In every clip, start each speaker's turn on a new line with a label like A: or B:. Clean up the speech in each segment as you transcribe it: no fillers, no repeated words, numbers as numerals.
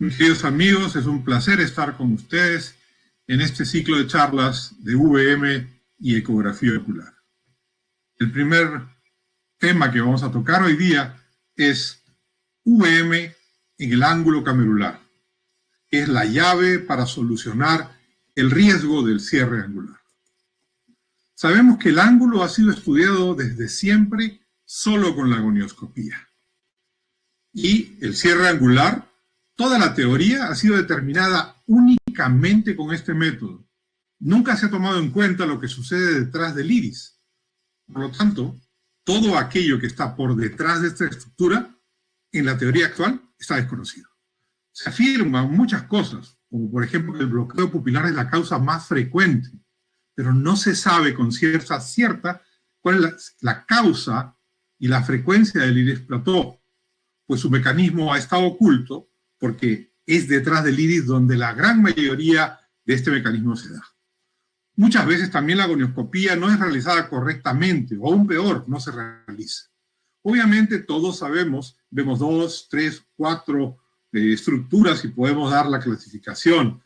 A: Mis queridos amigos, es un placer estar con ustedes en este ciclo de charlas de VM y ecografía ocular. El primer tema que vamos a tocar hoy día es VM en el ángulo camerular, que es la llave para solucionar el riesgo del cierre angular. Sabemos que el ángulo ha sido estudiado desde siempre solo con la gonioscopía. Y el cierre angular, toda la teoría ha sido determinada únicamente con este método. Nunca se ha tomado en cuenta lo que sucede detrás del iris. Por lo tanto, todo aquello que está por detrás de esta estructura, en la teoría actual, está desconocido. Se afirman muchas cosas, como por ejemplo que el bloqueo pupilar es la causa más frecuente, pero no se sabe con cierta cuál es la causa y la frecuencia del iris plató, pues su mecanismo ha estado oculto porque es detrás del iris donde la gran mayoría de este mecanismo se da. Muchas veces también la gonioscopía no es realizada correctamente, o aún peor, no se realiza. Obviamente todos sabemos, vemos 2, 3, 4 estructuras y podemos dar la clasificación.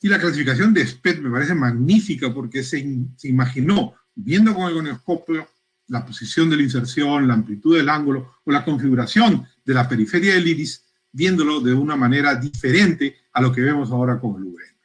A: Y la clasificación de SPECT me parece magnífica porque se imaginó, viendo con el gonioscopio, la posición de la inserción, la amplitud del ángulo o la configuración de la periferia del iris, viéndolo de una manera diferente a lo que vemos ahora con el VM.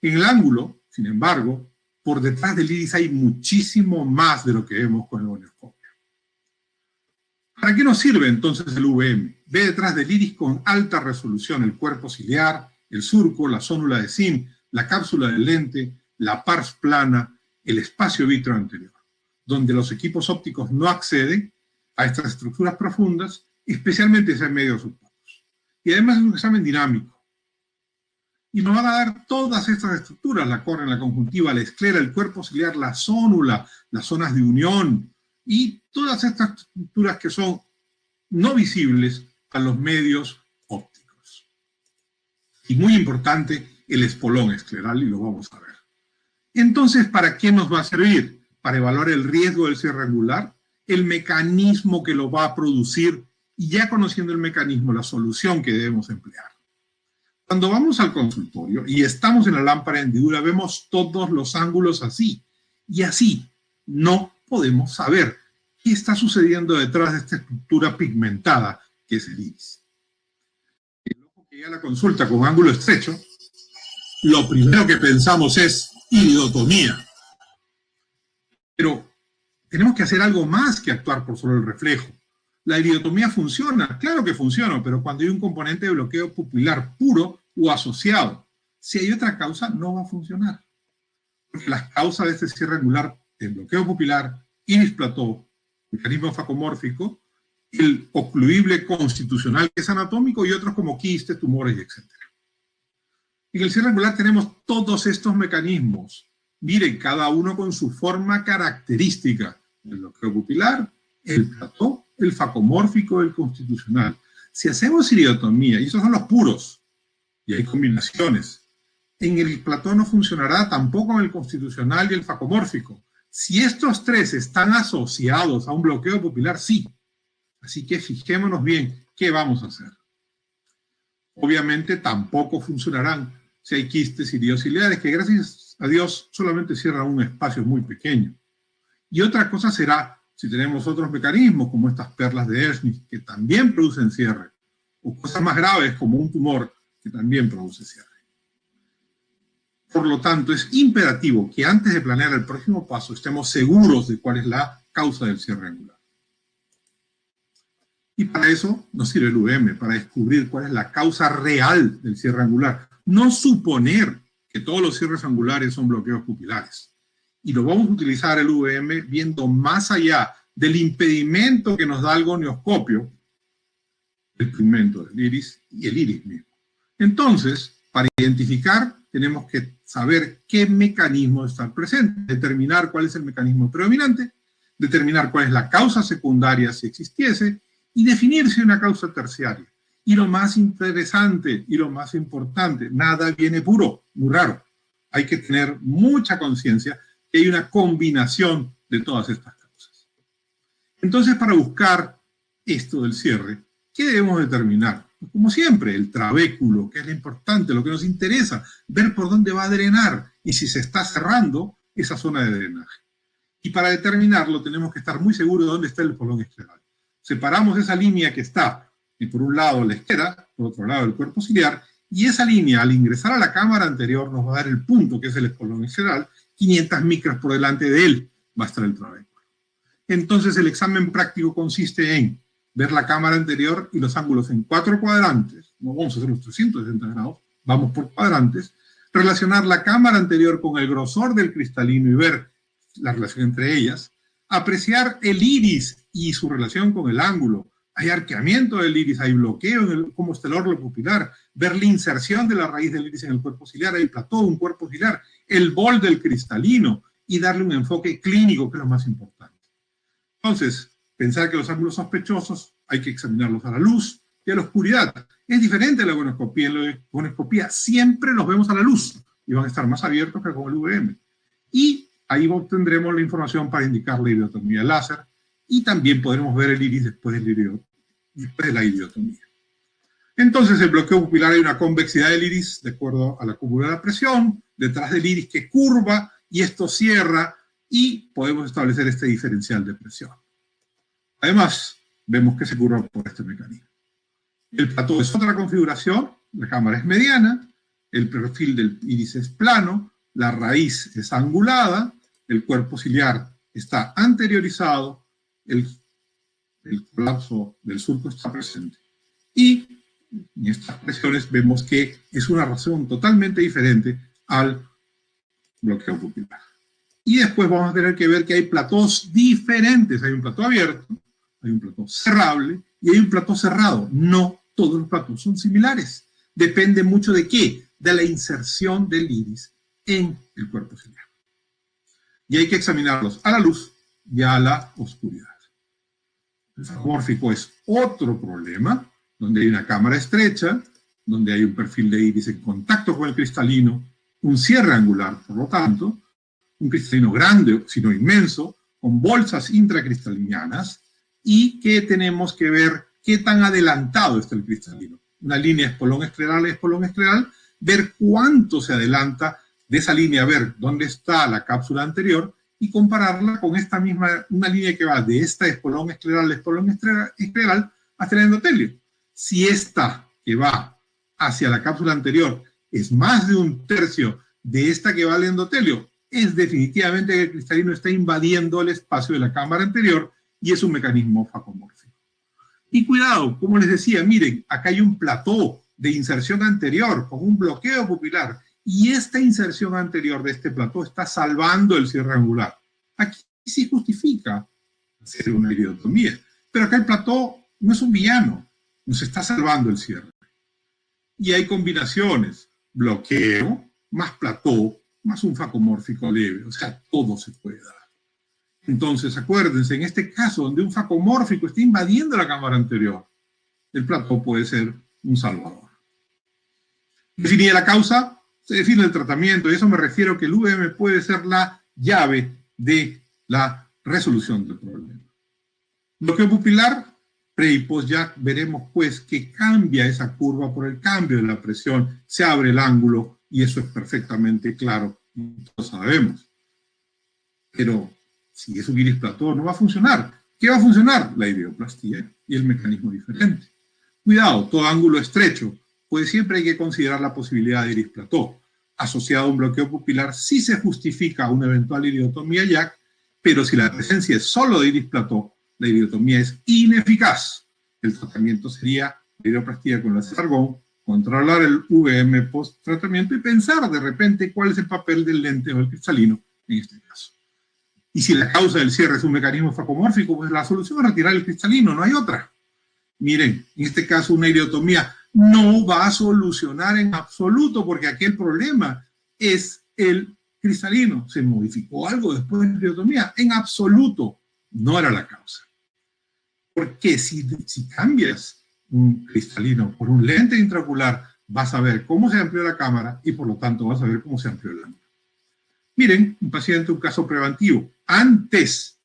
A: En el ángulo, sin embargo, por detrás del iris hay muchísimo más de lo que vemos con el gonioscopio. ¿Para qué nos sirve entonces el VM? Ve detrás del iris con alta resolución el cuerpo ciliar, el surco, la zónula de Sim, la cápsula del lente, la pars plana, el espacio vítreo anterior, donde los equipos ópticos no acceden a estas estructuras profundas, especialmente si hay medios subpatos. Y además es un examen dinámico. Y nos van a dar todas estas estructuras, la córnea, la conjuntiva, la esclera, el cuerpo ciliar, la zónula, las zonas de unión, y todas estas estructuras que son no visibles a los medios ópticos. Y muy importante, el espolón escleral, y lo vamos a ver. Entonces, ¿para qué nos va a servir? Para evaluar el riesgo del cierre angular, el mecanismo que lo va a producir, y ya conociendo el mecanismo, la solución que debemos emplear. Cuando vamos al consultorio y estamos en la lámpara de hendidura, vemos todos los ángulos así, y así no podemos saber qué está sucediendo detrás de esta estructura pigmentada que es el iris. El ojo que llega a la consulta con ángulo estrecho, lo primero que pensamos es iridotomía. Pero tenemos que hacer algo más que actuar por solo el reflejo. La iridotomía funciona, claro que funciona, pero cuando hay un componente de bloqueo pupilar puro o asociado. Si hay otra causa, no va a funcionar. Porque las causas de este cierre angular en bloqueo pupilar, iris plató, mecanismo facomórfico, el ocluible constitucional que es anatómico y otros como quistes, tumores, etc. En el cierre angular tenemos todos estos mecanismos. Miren, cada uno con su forma característica. El bloqueo pupilar, el plató, el facomórfico, el constitucional. Si hacemos iridotomía, y esos son los puros, y hay combinaciones, en el plató no funcionará tampoco en el constitucional y el facomórfico. Si estos tres están asociados a un bloqueo pupilar, sí. Así que fijémonos bien qué vamos a hacer. Obviamente tampoco funcionarán si hay quistes iriociliares, que gracias a Dios solamente cierran un espacio muy pequeño. Y otra cosa será si tenemos otros mecanismos, como estas perlas de Ehrlich, que también producen cierre, o cosas más graves, como un tumor, que también produce cierre. Por lo tanto, es imperativo que antes de planear el próximo paso estemos seguros de cuál es la causa del cierre angular. Y para eso nos sirve el VM, para descubrir cuál es la causa real del cierre angular. No suponer que todos los cierres angulares son bloqueos pupilares. Y lo vamos a utilizar el VM viendo más allá del impedimento que nos da el gonioscopio, el pigmento del iris y el iris mismo. Entonces, para identificar, tenemos que saber qué mecanismo está presente, determinar cuál es el mecanismo predominante, determinar cuál es la causa secundaria si existiese, y definir si hay una causa terciaria. Y lo más interesante y lo más importante, nada viene puro, muy raro. Hay que tener mucha conciencia que hay una combinación de todas estas causas. Entonces, para buscar esto del cierre, ¿qué debemos determinar? Pues como siempre, el trabéculo, que es lo importante, lo que nos interesa, ver por dónde va a drenar y si se está cerrando esa zona de drenaje. Y para determinarlo tenemos que estar muy seguros de dónde está el espolón escleral. Separamos esa línea que está, por un lado la esclera, por otro lado el cuerpo ciliar, y esa línea al ingresar a la cámara anterior nos va a dar el punto que es el espolón escleral, 500 micras por delante de él va a estar el trabéculo. Entonces el examen práctico consiste en ver la cámara anterior y los ángulos en 4 cuadrantes, no vamos a hacer los 360 grados, vamos por cuadrantes, relacionar la cámara anterior con el grosor del cristalino y ver la relación entre ellas, apreciar el iris y su relación con el ángulo, hay arqueamiento del iris, hay bloqueo en cómo está el órbita pupilar, ver la inserción de la raíz del iris en el cuerpo ciliar, hay plató, un cuerpo ciliar, el bol del cristalino y darle un enfoque clínico, que es lo más importante. Entonces, pensar que los ángulos sospechosos hay que examinarlos a la luz y a la oscuridad. Es diferente a la gonoscopía. En la gonoscopía siempre los vemos a la luz y van a estar más abiertos que con el VM. Y ahí obtendremos la información para indicar la iridotomía láser y también podremos ver el iris después de la iridotomía. Entonces, el bloqueo pupilar, hay una convexidad del iris de acuerdo a la curva de la presión, detrás del iris que curva y esto cierra y podemos establecer este diferencial de presión. Además, vemos que se curva por este mecanismo. El plató es otra configuración, la cámara es mediana, el perfil del iris es plano, la raíz es angulada, el cuerpo ciliar está anteriorizado, el colapso del surco está presente. Y en estas presiones vemos que es una razón totalmente diferente al bloqueo pupilar. Y después vamos a tener que ver que hay platós diferentes. Hay un plató abierto, hay un plató cerrable y hay un plató cerrado. No todos los platós son similares. Depende mucho de qué, de la inserción del iris en el cuerpo ciliar. Y hay que examinarlos a la luz y a la oscuridad. El facomórfico es otro problema, donde hay una cámara estrecha, donde hay un perfil de iris en contacto con el cristalino, un cierre angular, por lo tanto, un cristalino grande, sino inmenso, con bolsas intracristalinas, y que tenemos que ver qué tan adelantado está el cristalino. Una línea espolón escleral, ver cuánto se adelanta de esa línea, ver dónde está la cápsula anterior, y compararla con esta misma, una línea que va de esta espolón escleral hasta el endotelio. Si esta que va hacia la cápsula anterior es más de un tercio de esta que va al endotelio, es definitivamente que el cristalino está invadiendo el espacio de la cámara anterior y es un mecanismo facomórfico. Y cuidado, como les decía, miren, acá hay un plató de inserción anterior con un bloqueo pupilar y esta inserción anterior de este plató está salvando el cierre angular. Aquí sí justifica hacer una iridotomía, pero acá el plató no es un villano, nos está salvando el cierre. Y hay combinaciones, bloqueo, más plató, más un facomórfico leve, o sea, todo se puede dar. Entonces, acuérdense, en este caso, donde un facomórfico está invadiendo la cámara anterior, el plató puede ser un salvador. Definida la causa, se define el tratamiento, y eso me refiero que el VM puede ser la llave de la resolución del problema. Bloqueo pupilar, pre y post ya veremos pues que cambia esa curva por el cambio de la presión, se abre el ángulo y eso es perfectamente claro, todos sabemos. Pero si es un iris plató no va a funcionar. ¿Qué va a funcionar? La iridoplastía y el mecanismo diferente. Cuidado, todo ángulo estrecho, pues siempre hay que considerar la posibilidad de iris plató. Asociado a un bloqueo pupilar sí se justifica una eventual iridotomía YAC, pero si la presencia es solo de iris plató, la iridotomía es ineficaz. El tratamiento sería la iridoplastía con láser argón, controlar el VM post-tratamiento y pensar de repente cuál es el papel del lente o el cristalino en este caso. Y si la causa del cierre es un mecanismo facomórfico, pues la solución es retirar el cristalino, no hay otra. Miren, en este caso una iridotomía no va a solucionar en absoluto porque aquel problema es el cristalino. ¿Se modificó algo después de la iridotomía? En absoluto, no era la causa. Porque si cambias un cristalino por un lente intraocular, vas a ver cómo se amplió la cámara y por lo tanto vas a ver cómo se amplió el ángulo. Miren, un paciente, un caso preventivo. Antes,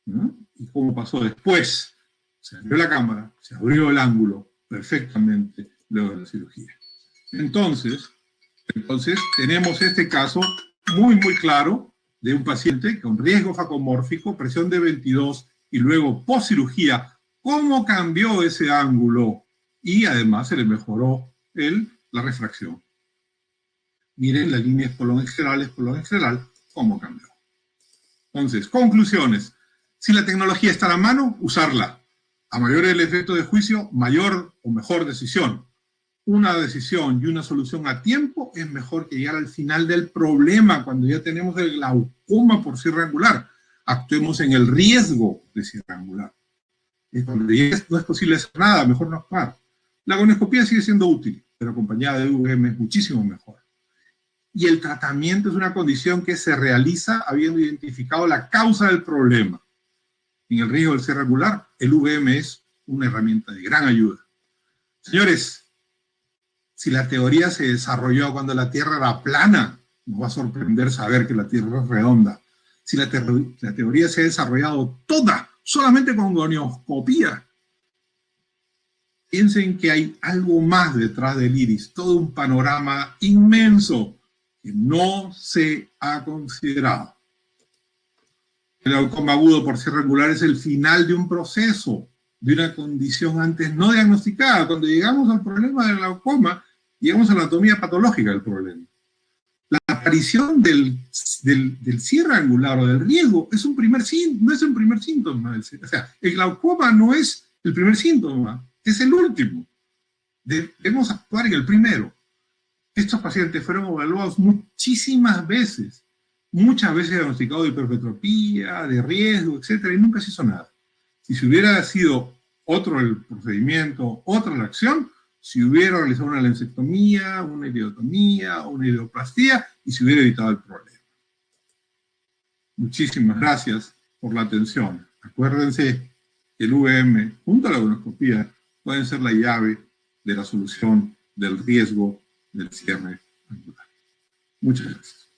A: ¿no? ¿Y cómo pasó después? Se abrió la cámara, se abrió el ángulo, perfectamente luego de la cirugía. Entonces tenemos este caso muy claro de un paciente con riesgo facomórfico, presión de 22 y luego post cirugía, cómo cambió ese ángulo y además se le mejoró la refracción. Miren la línea espolón-extreral, cómo cambió. Entonces, conclusiones. Si la tecnología está a la mano, usarla. A mayor el efecto de juicio, mayor o mejor decisión. Una decisión y una solución a tiempo es mejor que llegar al final del problema cuando ya tenemos el glaucoma por cierre angular. Actuemos en el riesgo de cierre angular. Y cuando ya no es posible hacer nada, mejor no actuar. La gonioscopía sigue siendo útil, pero acompañada de UVM es muchísimo mejor. Y el tratamiento es una condición que se realiza habiendo identificado la causa del problema. En el riesgo del cierre angular, el UVM es una herramienta de gran ayuda. Señores, si la teoría se desarrolló cuando la Tierra era plana, nos va a sorprender saber que la Tierra es redonda. Si la teoría se ha desarrollado toda, solamente con gonioscopía, piensen que hay algo más detrás del iris, todo un panorama inmenso que no se ha considerado. El glaucoma agudo por cierre angular es el final de un proceso, de una condición antes no diagnosticada. Cuando llegamos al problema del glaucoma, llegamos a la anatomía patológica del problema. La aparición del cierre angular o del riesgo es un primer síntoma, no es un primer síntoma. O sea, el glaucoma no es el primer síntoma, es el último. Debemos actuar en el primero. Estos pacientes fueron evaluados muchísimas veces, muchas veces diagnosticados de hipermetropía, de riesgo, etcétera, y nunca se hizo nada. Si se hubiera sido otro el procedimiento, otra la acción, si hubiera realizado una lensectomía, una iridotomía, una iridoplastía, y se hubiera evitado el problema. Muchísimas gracias por la atención. Acuérdense que el UVM, junto a la gonioscopía, pueden ser la llave de la solución del riesgo del cierre angular. Muchas gracias.